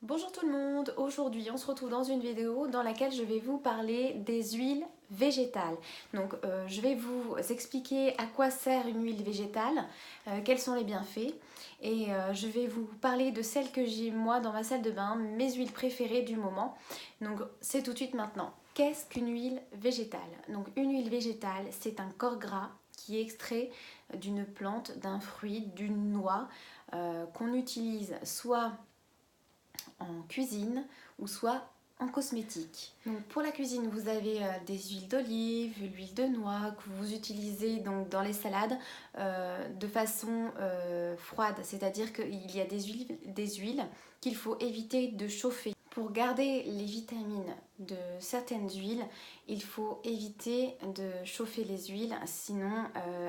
Bonjour tout le monde, aujourd'hui on se retrouve dans une vidéo dans laquelle je vais vous parler des huiles végétales. Donc je vais vous expliquer à quoi sert une huile végétale, quels sont les bienfaits et je vais vous parler de celles que j'ai moi dans ma salle de bain, mes huiles préférées du moment. Donc c'est tout de suite maintenant. Qu'est-ce qu'une huile végétale? Donc une huile végétale, c'est un corps gras qui est extrait d'une plante, d'un fruit, d'une noix qu'on utilise soit en cuisine ou soit en cosmétique. Donc pour la cuisine, vous avez des huiles d'olive, l'huile de noix que vous utilisez donc dans les salades de façon froide, c'est-à-dire qu'il y a des huiles qu'il faut éviter de chauffer. Pour garder les vitamines de certaines huiles, il faut éviter de chauffer les huiles, sinon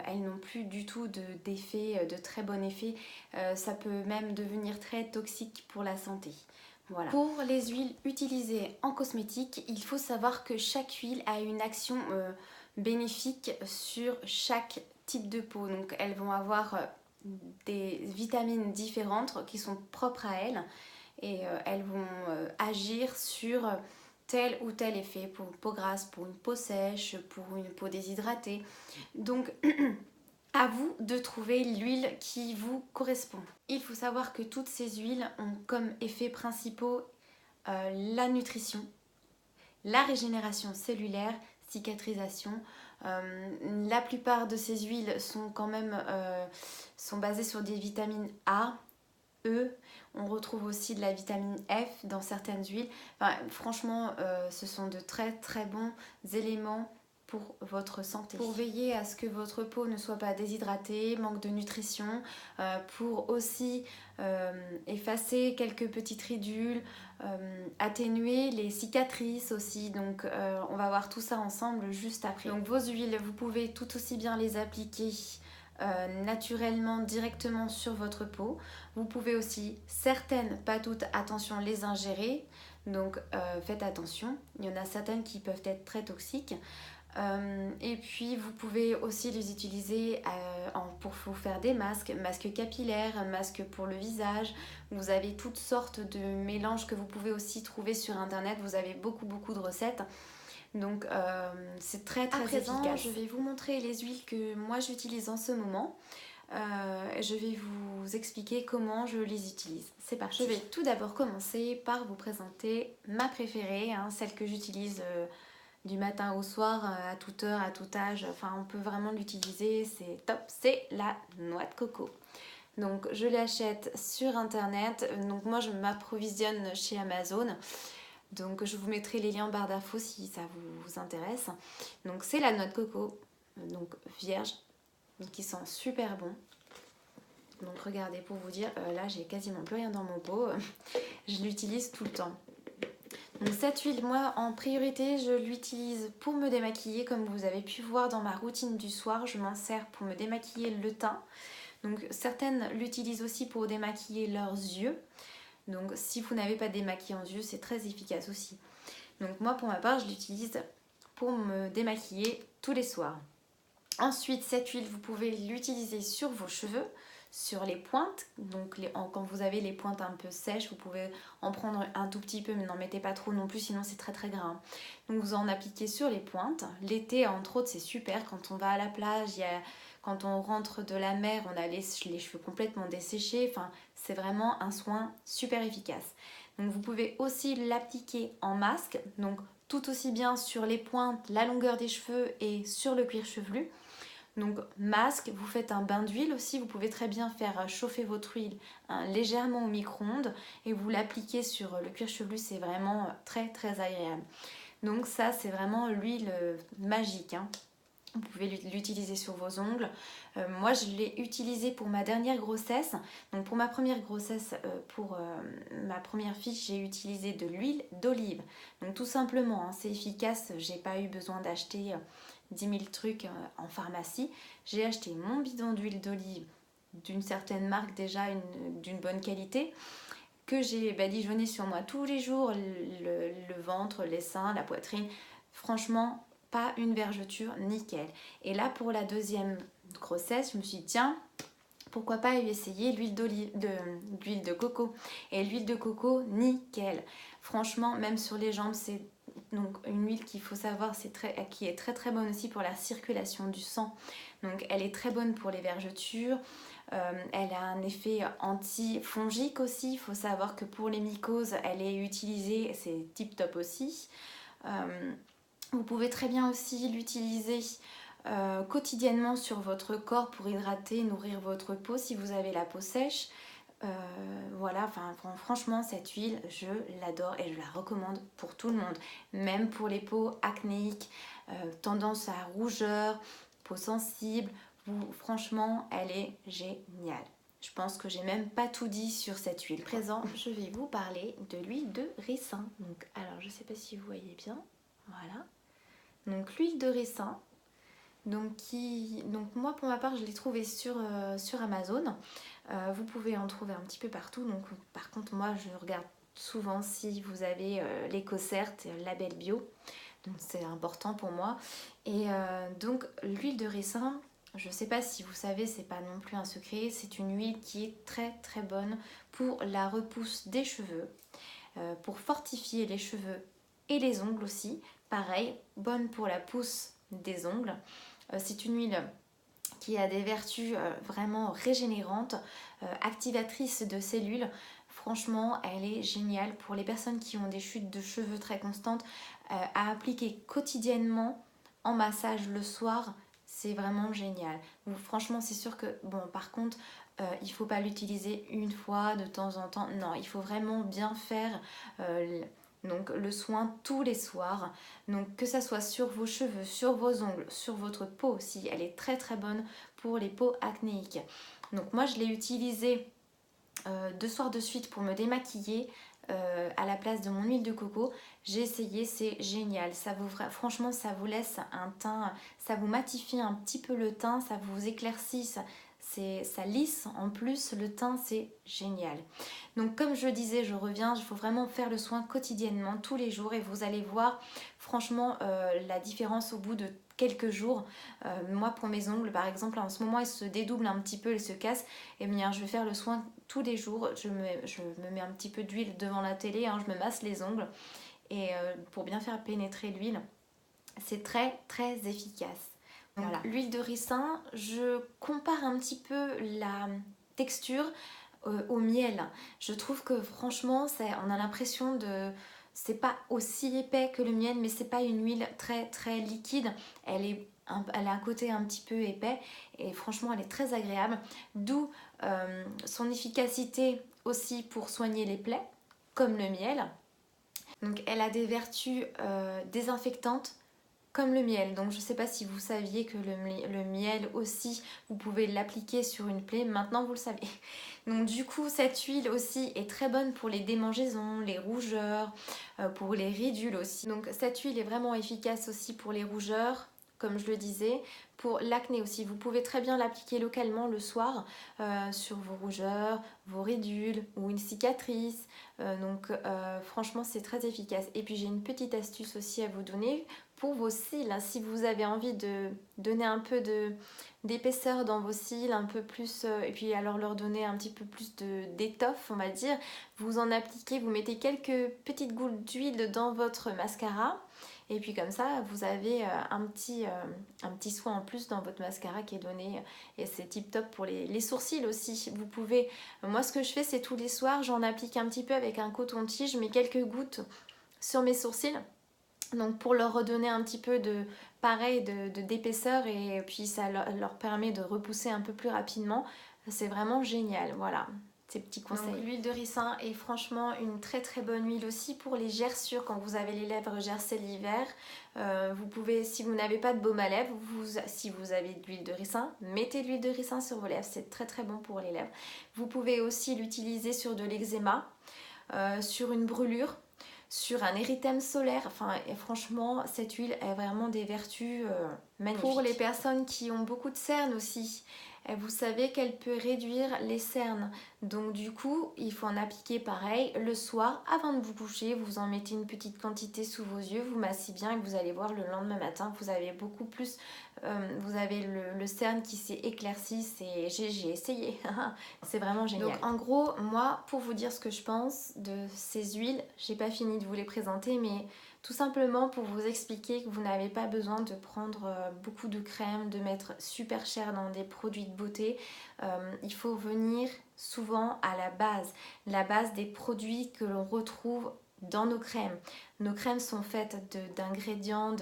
elles n'ont plus du tout d'effet, de très bon effet. Ça peut même devenir très toxique pour la santé. Voilà. Pour les huiles utilisées en cosmétique, il faut savoir que chaque huile a une action bénéfique sur chaque type de peau. Donc elles vont avoir des vitamines différentes qui sont propres à elles et elles vont agir sur tel ou tel effet pour une peau grasse, pour une peau sèche, pour une peau déshydratée. Donc à vous de trouver l'huile qui vous correspond. Il faut savoir que toutes ces huiles ont comme effets principaux la nutrition, la régénération cellulaire, cicatrisation. La plupart de ces huiles sont quand même sont basées sur des vitamines A, E. On retrouve aussi de la vitamine F dans certaines huiles. Enfin, franchement, ce sont de très très bons éléments pour votre santé. Pour veiller à ce que votre peau ne soit pas déshydratée, manque de nutrition, pour aussi effacer quelques petites ridules, atténuer les cicatrices aussi. Donc on va voir tout ça ensemble juste après. Donc vos huiles, vous pouvez tout aussi bien les appliquer naturellement directement sur votre peau. Vous pouvez aussi, certaines, pas toutes, attention, les ingérer. Donc faites attention, il y en a certaines qui peuvent être très toxiques. Et puis vous pouvez aussi les utiliser pour vous faire des masques, masques capillaires, masques pour le visage. Vous avez toutes sortes de mélanges que vous pouvez aussi trouver sur internet. Vous avez beaucoup de recettes. Donc c'est très efficace. Je vais vous montrer les huiles que moi j'utilise en ce moment. Je vais vous expliquer comment je les utilise. C'est parti. Je vais tout d'abord commencer par vous présenter ma préférée, celle que j'utilise du matin au soir, à toute heure, à tout âge. Enfin, on peut vraiment l'utiliser, c'est top. C'est la noix de coco. Donc je l'achète sur internet. Donc moi je m'approvisionne chez Amazon. Donc je vous mettrai les liens en barre d'infos si ça vous intéresse. Donc c'est la noix de coco, donc vierge, qui sent super bon. Donc regardez, pour vous dire, là j'ai quasiment plus rien dans mon pot. Je l'utilise tout le temps. Donc cette huile, moi en priorité je l'utilise pour me démaquiller. Comme vous avez pu voir dans ma routine du soir, je m'en sers pour me démaquiller le teint. Donc certaines l'utilisent aussi pour démaquiller leurs yeux. Donc si vous n'avez pas de démaquillant aux yeux, c'est très efficace aussi. Donc moi pour ma part je l'utilise pour me démaquiller tous les soirs. Ensuite cette huile vous pouvez l'utiliser sur vos cheveux, sur les pointes. Donc quand vous avez les pointes un peu sèches, vous pouvez en prendre un tout petit peu, mais n'en mettez pas trop non plus, sinon c'est très gras. Donc vous en appliquez sur les pointes. L'été entre autres c'est super quand on va à la plage, quand on rentre de la mer, on a les cheveux complètement desséchés. Enfin, c'est vraiment un soin super efficace. Donc vous pouvez aussi l'appliquer en masque, donc tout aussi bien sur les pointes, la longueur des cheveux et sur le cuir chevelu. Donc masque, vous faites un bain d'huile aussi, vous pouvez très bien faire chauffer votre huile légèrement au micro-ondes et vous l'appliquez sur le cuir chevelu, c'est vraiment très agréable. Donc ça c'est vraiment l'huile magique. Vous pouvez l'utiliser sur vos ongles. Moi, je l'ai utilisé pour ma dernière grossesse. Donc pour ma première grossesse, pour ma première fille, j'ai utilisé de l'huile d'olive. Donc tout simplement, c'est efficace. J'ai pas eu besoin d'acheter 10 000 trucs en pharmacie. J'ai acheté mon bidon d'huile d'olive d'une certaine marque déjà, d'une bonne qualité, que j'ai badigeonné sur moi tous les jours, le ventre, les seins, la poitrine. Franchement, pas une vergeture, nickel. Et là pour la deuxième grossesse, je me suis dit tiens, pourquoi pas essayer l'huile de coco. Et l'huile de coco, nickel. Franchement, même sur les jambes, c'est donc une huile qu'il faut savoir, qui est très très bonne aussi pour la circulation du sang. Donc elle est très bonne pour les vergetures. Elle a un effet anti-fongique aussi. Il faut savoir que pour les mycoses, elle est utilisée, c'est tip top aussi. Vous pouvez très bien aussi l'utiliser quotidiennement sur votre corps pour hydrater, nourrir votre peau si vous avez la peau sèche. Voilà, franchement cette huile je l'adore et je la recommande pour tout le monde, même pour les peaux acnéiques, tendance à rougeur, peau sensible. Franchement elle est géniale. Je pense que j'ai même pas tout dit sur cette huile. À présent je vais vous parler de l'huile de ricin. Donc, alors je sais pas si vous voyez bien, voilà. Donc l'huile de ricin, donc moi pour ma part je l'ai trouvée sur Amazon. Vous pouvez en trouver un petit peu partout. Donc par contre moi je regarde souvent si vous avez l'Ecocert label bio. Donc c'est important pour moi. Et donc l'huile de ricin, je ne sais pas si vous savez, c'est pas non plus un secret, c'est une huile qui est très très bonne pour la repousse des cheveux, pour fortifier les cheveux et les ongles aussi. Pareil, bonne pour la pousse des ongles. C'est une huile qui a des vertus vraiment régénérantes, activatrices de cellules. Franchement, elle est géniale pour les personnes qui ont des chutes de cheveux très constantes, à appliquer quotidiennement en massage le soir. C'est vraiment génial. Franchement, c'est sûr que, bon, par contre, il ne faut pas l'utiliser une fois de temps en temps. Non, il faut vraiment bien faire donc le soin tous les soirs. Donc que ça soit sur vos cheveux, sur vos ongles, sur votre peau aussi. Elle est très très bonne pour les peaux acnéiques. Donc moi je l'ai utilisée 2 soirs de suite pour me démaquiller. À la place de mon huile de coco, j'ai essayé, c'est génial. Franchement, ça vous laisse un teint, ça vous matifie un petit peu le teint, ça vous éclaircit, ça lisse en plus le teint, c'est génial. Donc comme je disais, je reviens, il faut vraiment faire le soin quotidiennement, tous les jours, et vous allez voir franchement la différence au bout de quelques jours. Moi pour mes ongles par exemple, en ce moment ils se dédoublent un petit peu, ils se cassent, et bien je vais faire le soin tous les jours. Je me mets un petit peu d'huile devant la télé, je me masse les ongles, et pour bien faire pénétrer l'huile, c'est très très efficace. Voilà. L'huile de ricin, je compare un petit peu la texture au miel. Je trouve que franchement, on a l'impression de... C'est pas aussi épais que le miel, mais c'est pas une huile très très liquide. Elle a un côté un petit peu épais et franchement elle est très agréable. D'où son efficacité aussi pour soigner les plaies, comme le miel. Donc elle a des vertus désinfectantes, comme le miel. Donc je ne sais pas si vous saviez que le miel aussi, vous pouvez l'appliquer sur une plaie. Maintenant vous le savez. Donc du coup cette huile aussi est très bonne pour les démangeaisons, les rougeurs, pour les ridules aussi. Donc cette huile est vraiment efficace aussi pour les rougeurs, comme je le disais, pour l'acné aussi. Vous pouvez très bien l'appliquer localement le soir sur vos rougeurs, vos ridules ou une cicatrice. Franchement c'est très efficace. Et puis j'ai une petite astuce aussi à vous donner pour vos cils. Si vous avez envie de donner un peu d'épaisseur dans vos cils, un peu plus, et puis alors leur donner un petit peu plus d'étoffe, on va dire, vous en appliquez, vous mettez quelques petites gouttes d'huile dans votre mascara. Et puis comme ça, vous avez un petit soin en plus dans votre mascara qui est donné. Et c'est tip top pour les sourcils aussi. Vous pouvez... Moi, ce que je fais, c'est tous les soirs, j'en applique un petit peu avec un coton-tige. Je mets quelques gouttes sur mes sourcils. Donc pour leur redonner un petit peu d'épaisseur. Et puis ça leur permet de repousser un peu plus rapidement. C'est vraiment génial, voilà. Ces petits conseils. Donc l'huile de ricin est franchement une très très bonne huile aussi pour les gerçures quand vous avez les lèvres gercées l'hiver. Vous pouvez, si vous n'avez pas de baume à lèvres, si vous avez de l'huile de ricin, mettez de l'huile de ricin sur vos lèvres, c'est très très bon pour les lèvres. Vous pouvez aussi l'utiliser sur de l'eczéma, sur une brûlure, sur un érythème solaire. Et franchement cette huile a vraiment des vertus magnifiques. Pour les personnes qui ont beaucoup de cernes aussi, vous savez qu'elle peut réduire les cernes. Donc du coup, il faut en appliquer pareil le soir avant de vous coucher. Vous en mettez une petite quantité sous vos yeux, vous massez bien et vous allez voir le lendemain matin, vous avez beaucoup plus, vous avez le cerne qui s'est éclairci. J'ai essayé, c'est vraiment génial. Donc en gros, moi, pour vous dire ce que je pense de ces huiles, j'ai pas fini de vous les présenter, mais tout simplement pour vous expliquer que vous n'avez pas besoin de prendre beaucoup de crème, de mettre super cher dans des produits de beauté. Il faut venir souvent à la base des produits que l'on retrouve dans nos crèmes. Nos crèmes sont faites d'ingrédients,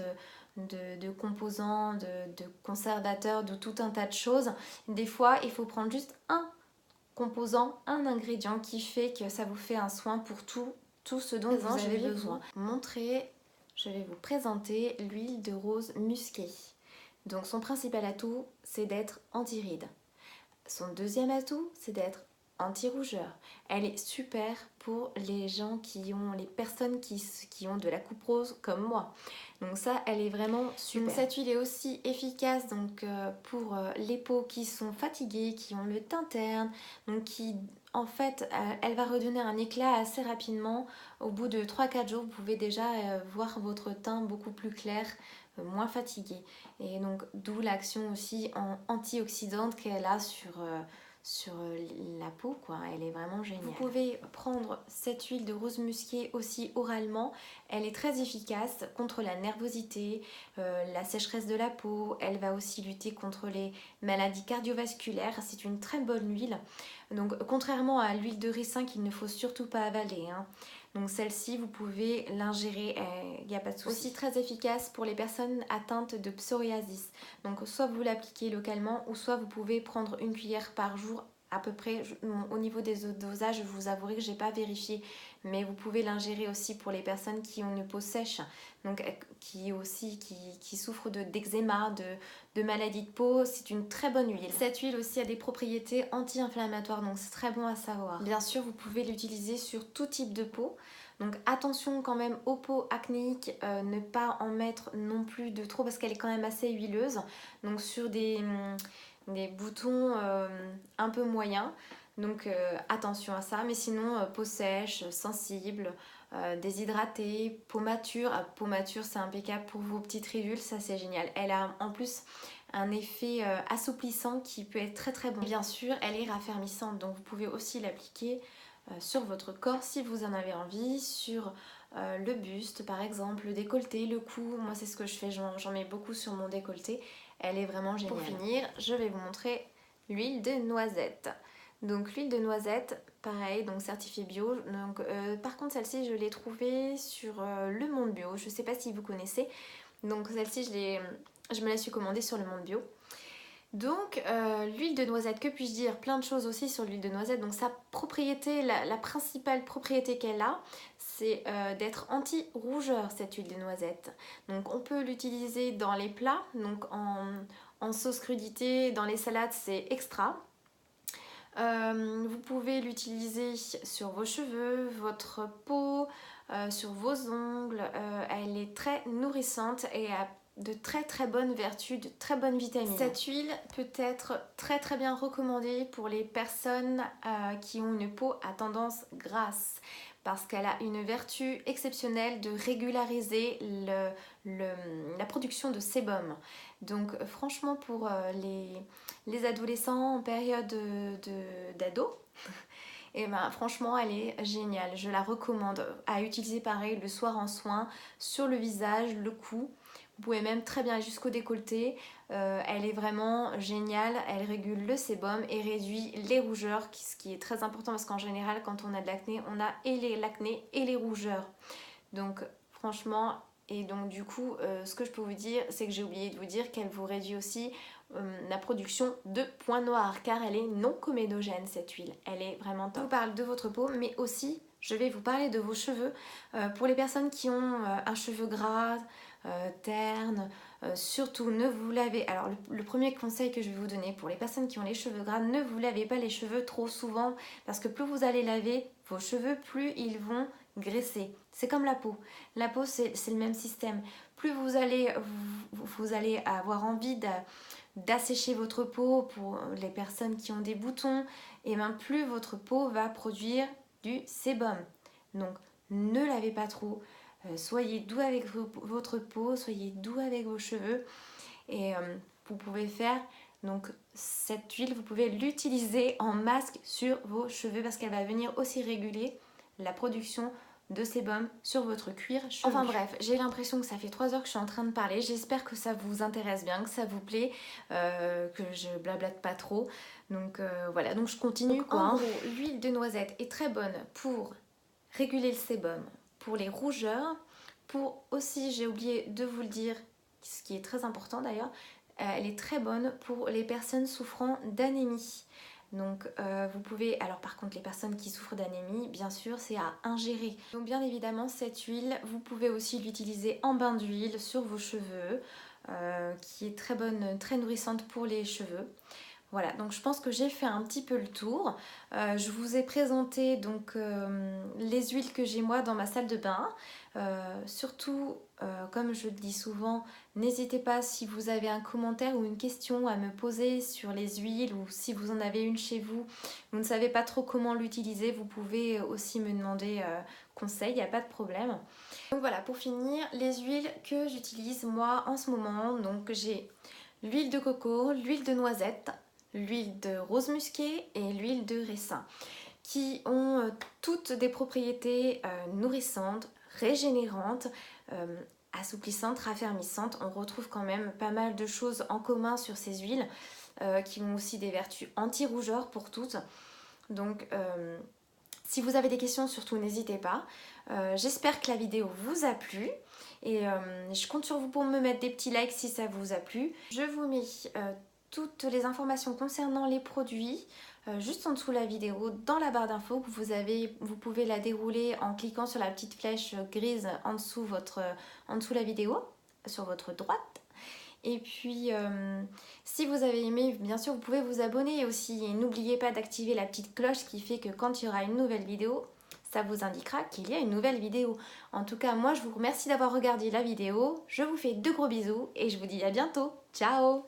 de composants, de conservateurs, de tout un tas de choses. Des fois, il faut prendre juste un composant, un ingrédient qui fait que ça vous fait un soin pour tout ce dont vous avez besoin. Je vais vous présenter l'huile de rose musquée. Donc son principal atout, c'est d'être anti-rides. Son deuxième atout, c'est d'être anti-rougeur. Elle est super pour les gens les personnes qui ont de la coupe rose comme moi. Donc ça, elle est vraiment super. Donc cette huile est aussi efficace pour les peaux qui sont fatiguées, qui ont le teint terne, donc en fait, elle va redonner un éclat assez rapidement. Au bout de 3-4 jours, vous pouvez déjà voir votre teint beaucoup plus clair, moins fatigué. Et donc, d'où l'action aussi antioxydante qu'elle a sur la peau, quoi. Elle est vraiment géniale. Vous pouvez prendre cette huile de rose musquée aussi oralement. Elle est très efficace contre la nervosité, la sécheresse de la peau. Elle va aussi lutter contre les maladies cardiovasculaires. C'est une très bonne huile. Donc, contrairement à l'huile de ricin qu'il ne faut surtout pas avaler, hein. Donc celle-ci, vous pouvez l'ingérer, il n'y a pas de souci. Aussi très efficace pour les personnes atteintes de psoriasis. Donc soit vous l'appliquez localement ou soit vous pouvez prendre une cuillère par jour à peu près. Au niveau des dosages, je vous avouerai que je n'ai pas vérifié, mais vous pouvez l'ingérer aussi pour les personnes qui ont une peau sèche, donc qui souffrent d'eczéma, de maladies de peau. C'est une très bonne huile. Cette huile aussi a des propriétés anti-inflammatoires, donc c'est très bon à savoir. Bien sûr, vous pouvez l'utiliser sur tout type de peau. Donc attention quand même aux peaux acnéiques, ne pas en mettre non plus de trop parce qu'elle est quand même assez huileuse. Donc sur des boutons un peu moyens, donc attention à ça. Mais sinon, peau sèche, sensible, déshydratée, peau mature. Peau mature, c'est impeccable pour vos petites ridules, ça c'est génial. Elle a en plus un effet assouplissant qui peut être très très bon. Bien sûr, elle est raffermissante, donc vous pouvez aussi l'appliquer sur votre corps si vous en avez envie, sur le buste par exemple, le décolleté, le cou. Moi c'est ce que je fais, j'en mets beaucoup sur mon décolleté. Elle est vraiment géniale. Pour finir, je vais vous montrer l'huile de noisette. Donc l'huile de noisette, pareil, donc certifiée bio. Donc, par contre celle-ci je l'ai trouvée sur Le Monde Bio. Je ne sais pas si vous connaissez. Donc celle-ci je me la suis commandée sur Le Monde Bio. Donc l'huile de noisette, que puis-je dire? Plein de choses aussi sur l'huile de noisette. Donc sa propriété, la principale propriété qu'elle a, c'est d'être anti-rougeur, cette huile de noisette. Donc on peut l'utiliser dans les plats, donc en sauce crudité, dans les salades c'est extra. Vous pouvez l'utiliser sur vos cheveux, votre peau, sur vos ongles. Elle est très nourrissante et a de très très bonnes vertus, de très bonnes vitamines. Cette huile peut être très très bien recommandée pour les personnes qui ont une peau à tendance grasse parce qu'elle a une vertu exceptionnelle de régulariser la production de sébum. Donc franchement pour les adolescents en période d'ado, et ben franchement elle est géniale. Je la recommande à utiliser pareil le soir en soin sur le visage, le cou. Vous pouvez même très bien jusqu'au décolleté. Elle est vraiment géniale. Elle régule le sébum et réduit les rougeurs, ce qui est très important parce qu'en général, quand on a de l'acné, on a et l'acné et les rougeurs. Donc franchement, et donc du coup, ce que je peux vous dire, c'est que j'ai oublié de vous dire qu'elle vous réduit aussi la production de points noirs car elle est non comédogène cette huile. Elle est vraiment top. Je vous parle de votre peau, mais aussi je vais vous parler de vos cheveux. Pour les personnes qui ont un cheveu gras, terne, surtout ne vous lavez. Alors le premier conseil que je vais vous donner pour les personnes qui ont les cheveux gras, ne vous lavez pas les cheveux trop souvent parce que plus vous allez laver vos cheveux, plus ils vont graisser. C'est comme la peau. La peau c'est le même système. Plus vous allez avoir envie d'assécher votre peau pour les personnes qui ont des boutons et bien plus votre peau va produire du sébum. Donc ne lavez pas trop, soyez doux avec votre peau, soyez doux avec vos cheveux et vous pouvez faire donc cette huile, vous pouvez l'utiliser en masque sur vos cheveux parce qu'elle va venir aussi réguler la production de sébum sur votre cuir chevelu. Enfin bref, j'ai l'impression que ça fait 3 heures que je suis en train de parler. J'espère que ça vous intéresse bien, que ça vous plaît, que je blablate pas trop. Donc voilà, donc je continue. Donc, en gros, l'huile de noisette est très bonne pour réguler le sébum, pour les rougeurs, pour aussi, j'ai oublié de vous le dire, ce qui est très important d'ailleurs, elle est très bonne pour les personnes souffrant d'anémie. Donc vous pouvez, alors par contre les personnes qui souffrent d'anémie, bien sûr c'est à ingérer. Donc bien évidemment cette huile, vous pouvez aussi l'utiliser en bain d'huile sur vos cheveux, qui est très bonne, très nourrissante pour les cheveux. Voilà, donc je pense que j'ai fait un petit peu le tour. Je vous ai présenté donc les huiles que j'ai moi dans ma salle de bain. Surtout, comme je le dis souvent, n'hésitez pas si vous avez un commentaire ou une question à me poser sur les huiles ou si vous en avez une chez vous, vous ne savez pas trop comment l'utiliser, vous pouvez aussi me demander conseil, il n'y a pas de problème. Donc voilà, pour finir, les huiles que j'utilise moi en ce moment, donc j'ai l'huile de coco, l'huile de noisette, l'huile de rose musquée et l'huile de ricin qui ont toutes des propriétés nourrissantes, régénérantes, assouplissantes, raffermissantes. On retrouve quand même pas mal de choses en commun sur ces huiles qui ont aussi des vertus anti-rougeur pour toutes. Donc si vous avez des questions, surtout n'hésitez pas. J'espère que la vidéo vous a plu. Et je compte sur vous pour me mettre des petits likes si ça vous a plu. Je vous mets toutes les informations concernant les produits juste en dessous de la vidéo dans la barre d'infos que vous pouvez la dérouler en cliquant sur la petite flèche grise en dessous de la vidéo, sur votre droite. Et puis si vous avez aimé, bien sûr vous pouvez vous abonner aussi et n'oubliez pas d'activer la petite cloche qui fait que quand il y aura une nouvelle vidéo, ça vous indiquera qu'il y a une nouvelle vidéo. En tout cas, moi je vous remercie d'avoir regardé la vidéo, je vous fais de gros bisous et je vous dis à bientôt. Ciao!